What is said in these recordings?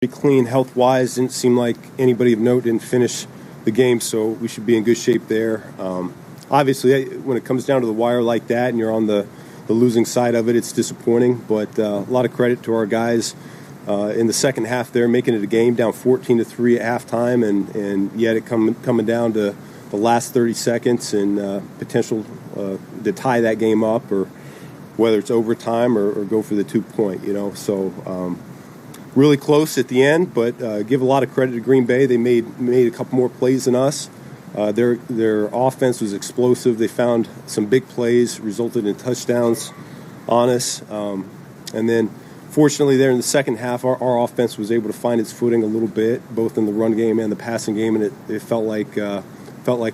Pretty clean health-wise. Didn't seem like anybody of note didn't finish the game, so we should be in good shape there. Obviously, when it comes down to the wire like that and you're on the losing side of it, it's disappointing, but a lot of credit to our guys in the second half there, making it a game down 14-3 at halftime, and yet it coming down to the last 30 seconds and potential to tie that game up, or whether it's overtime or go for the 2-point, So really close at the end, but give a lot of credit to Green Bay. They made a couple more plays than us. Their offense was explosive. They found some big plays, resulted in touchdowns on us. And then, fortunately, there in the second half, our offense was able to find its footing a little bit, both in the run game and the passing game, and it felt like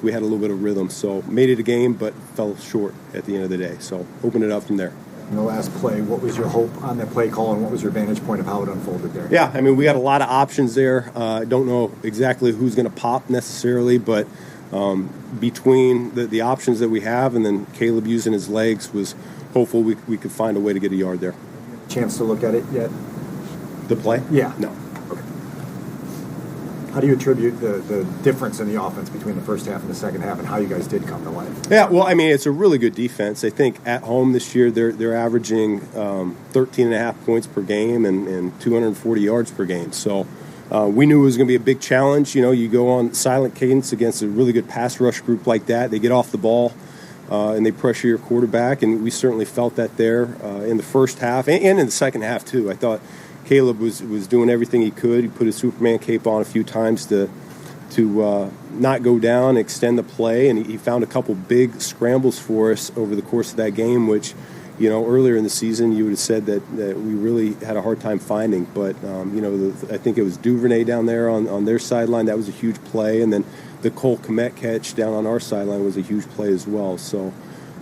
we had a little bit of rhythm. So made it a game, but fell short at the end of the day. So opened it up from there. In the last play, what was your hope on that play call, and what was your vantage point of how it unfolded there? Yeah, I mean, we got a lot of options there. I don't know exactly who's going to pop necessarily, but between the options that we have and then Caleb using his legs, was hopeful we could find a way to get a yard there. Chance to look at it yet? The play? Yeah. No. Okay. How do you attribute the difference in the offense between the first half and the second half, and how you guys did come to life? Yeah, well, I mean, it's a really good defense. I think at home this year they're averaging 13.5 points per game and 240 yards per game. So we knew it was going to be a big challenge. You go on silent cadence against a really good pass rush group like that. They get off the ball and they pressure your quarterback, and we certainly felt that there in the first half and in the second half too. I thought Caleb was doing everything he could. He put his Superman cape on a few times to not go down, extend the play, and he found a couple big scrambles for us over the course of that game, which, earlier in the season you would have said that we really had a hard time finding. But, I think it was Duvernay down there on their sideline. That was a huge play. And then the Cole Kmet catch down on our sideline was a huge play as well. So,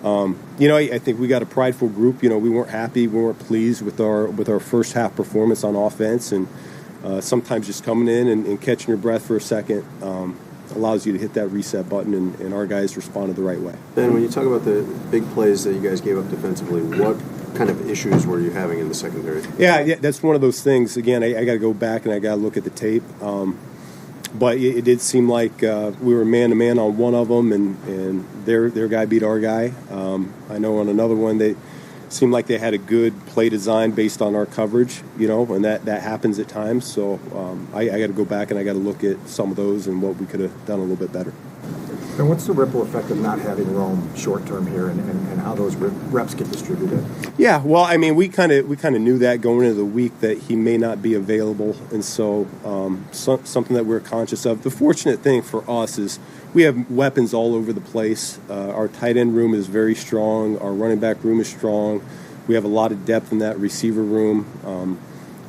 I think we got a prideful group. We weren't happy, we weren't pleased with our first half performance on offense, and sometimes just coming in and catching your breath for a second allows you to hit that reset button, and our guys responded the right way. Ben, when you talk about the big plays that you guys gave up defensively, what kind of issues were you having in the secondary? Yeah, that's one of those things. Again, I got to go back and I got to look at the tape. But it did seem like we were man-to-man on one of them, and their guy beat our guy. I know on another one they seemed like they had a good play design based on our coverage, and that happens at times. So I got to go back and I got to look at some of those and what we could have done a little bit better. And what's the ripple effect of not having Rome short-term here, and how those reps get distributed? Yeah, well, I mean, we kind of knew that going into the week that he may not be available, and so something that we're conscious of. The fortunate thing for us is we have weapons all over the place. Our tight end room is very strong. Our running back room is strong. We have a lot of depth in that receiver room.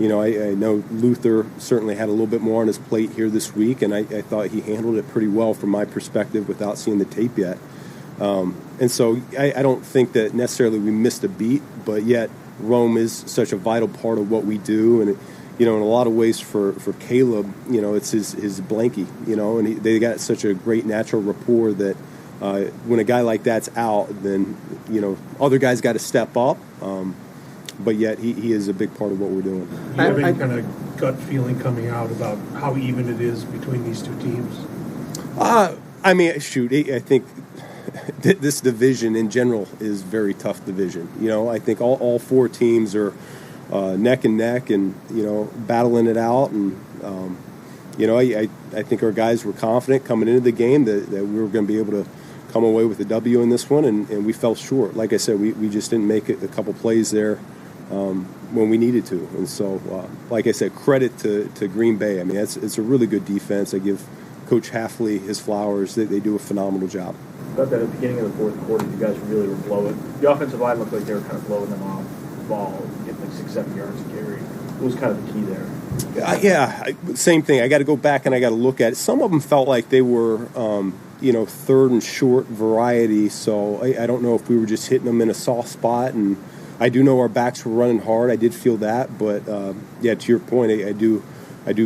I know Luther certainly had a little bit more on his plate here this week, and I thought he handled it pretty well from my perspective without seeing the tape yet. And so I don't think that necessarily we missed a beat, but yet Rome is such a vital part of what we do. And, in a lot of ways for Caleb, it's his blankie, and they got such a great natural rapport that when a guy like that's out, then, other guys got to step up. But yet he is a big part of what we're doing. Do you have any kind of gut feeling coming out about how even it is between these two teams? I think this division in general is a very tough division. I think all four teams are neck and neck and, battling it out. And, I think our guys were confident coming into the game that we were going to be able to come away with a W in this one, and we fell short. Like I said, we just didn't make it a couple plays there when we needed to. And so, like I said, credit to Green Bay. I mean, it's a really good defense. I give Coach Halfley his flowers. They do a phenomenal job. I thought that at the beginning of the fourth quarter, you guys really were blowing. The offensive line looked like they were kind of blowing them off the ball, getting like 6-7 yards a carry. What was kind of the key there? Same thing. I got to go back and I got to look at it. Some of them felt like they were, third and short variety. So I don't know if we were just hitting them in a soft spot. And I do know our backs were running hard. I did feel that. But, to your point, I do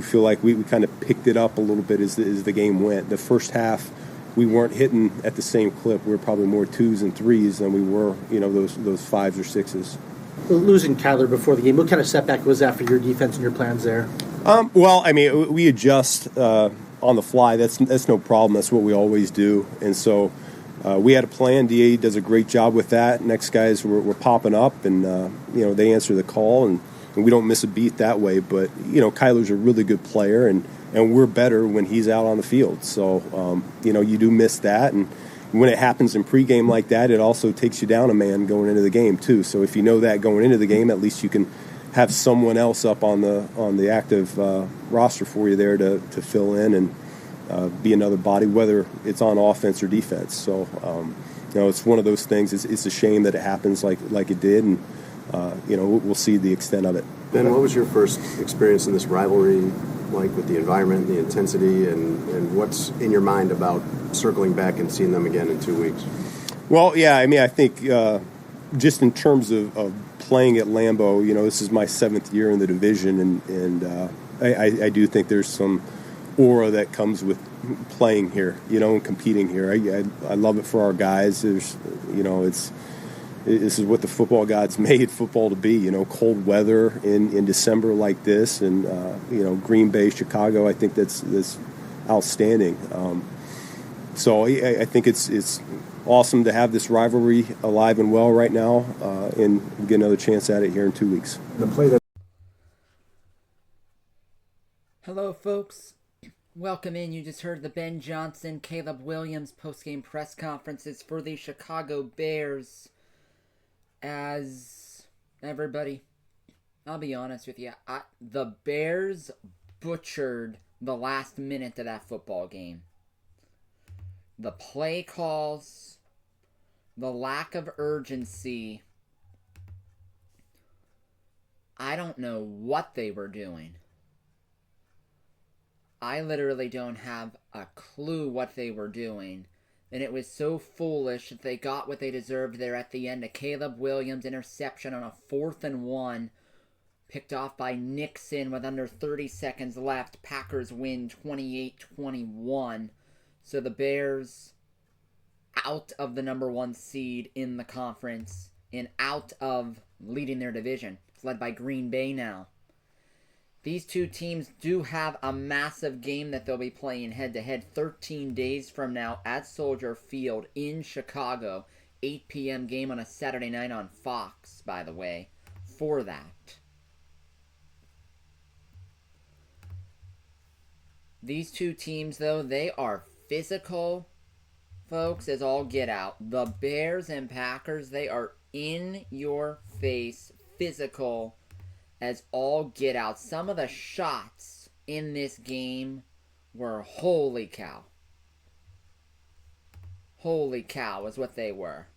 feel like we kind of picked it up a little bit as the game went. The first half, we weren't hitting at the same clip. We were probably more 2s and 3s than we were, those 5s or 6s. Losing Kyler before the game, what kind of setback was that for your defense and your plans there? Well, I mean, we adjust on the fly. That's no problem. That's what we always do. And so we had a plan. DA does a great job with that. Next guys were popping up, and they answer the call, and we don't miss a beat that way. But Kyler's a really good player, and we're better when he's out on the field. So you do miss that, and when it happens in pregame like that, it also takes you down a man going into the game too. So if you know that going into the game, at least you can have someone else up on the active roster for you there to fill in and be another body, whether it's on offense or defense. So it's one of those things. It's a shame that it happens like it did, and we'll see the extent of it. Ben, what was your first experience in this rivalry like, with the environment, the intensity, and what's in your mind about circling back and seeing them again in 2 weeks? Well, yeah, I mean, I think just in terms of playing at Lambeau, this is my 7th year in the division, and I do think there's some aura that comes with playing here, and competing here. I love it for our guys. There's, this is what the football gods made football to be, cold weather in December like this, and Green Bay, Chicago. I think that's outstanding. So I think it's awesome to have this rivalry alive and well right now, and get another chance at it here in 2 weeks. The play that Hello, folks. Welcome in. You just heard the Ben Johnson, Caleb Williams postgame press conferences for the Chicago Bears. As everybody, I'll be honest with you, the Bears butchered the last minute of that football game. The play calls, the lack of urgency. I don't know what they were doing. I literally don't have a clue what they were doing. And it was so foolish that they got what they deserved there at the end. A Caleb Williams interception on a 4th and 1. Picked off by Nixon with under 30 seconds left. Packers win 28-21. So the Bears out of the number 1 seed in the conference and out of leading their division. It's led by Green Bay now. These two teams do have a massive game that they'll be playing head-to-head 13 days from now at Soldier Field in Chicago. 8 p.m. game on a Saturday night on Fox, by the way, for that. These two teams, though, they are physical, folks, as all get out. The Bears and Packers, they are in your face, physical as all get out. Some of the shots in this game were holy cow. Holy cow is what they were.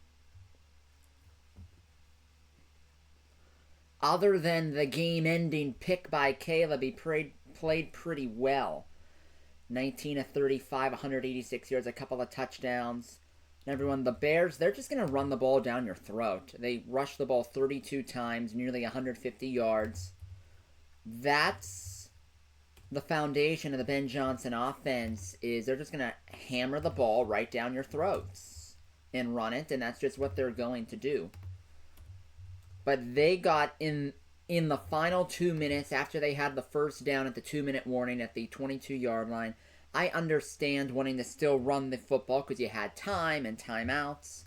Other than the game-ending pick by Caleb, he played pretty well. 19 of 35, 186 yards, a couple of touchdowns. Everyone, the Bears, they're just going to run the ball down your throat. They rushed the ball 32 times, nearly 150 yards. That's the foundation of the Ben Johnson offense, is they're just going to hammer the ball right down your throats and run it, and that's just what they're going to do. But they got in the final 2 minutes after they had the first down at the 2-minute warning at the 22-yard line. I understand wanting to still run the football because you had time and timeouts,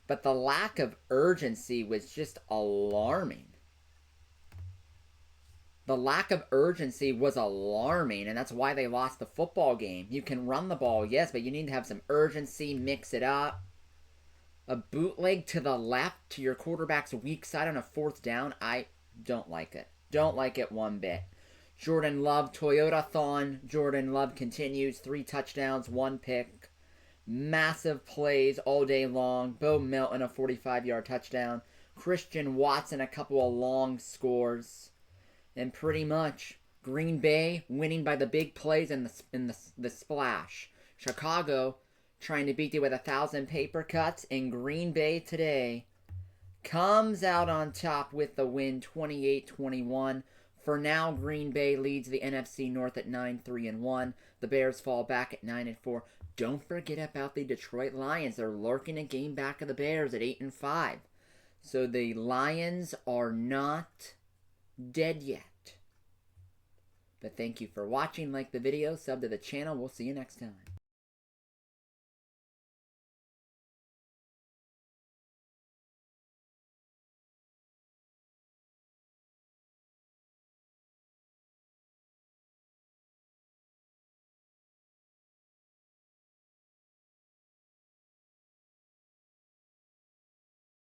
but the lack of urgency was just alarming. The lack of urgency was alarming, and that's why they lost the football game. You can run the ball, yes, but you need to have some urgency, mix it up. A bootleg to the left to your quarterback's weak side on a 4th down, I don't like it. Don't like it one bit. Jordan Love, Toyota-thon. Jordan Love continues. 3 touchdowns, 1 pick. Massive plays all day long. Bo Melton, a 45-yard touchdown. Christian Watson, a couple of long scores. And pretty much Green Bay winning by the big plays and the splash. Chicago trying to beat you with 1,000 paper cuts. And Green Bay today comes out on top with the win, 28-21. For now, Green Bay leads the NFC North at 9-3-1. The Bears fall back at 9-4. Don't forget about the Detroit Lions. They're lurking a game back of the Bears at 8-5. So the Lions are not dead yet. But thank you for watching. Like the video, sub to the channel. We'll see you next time.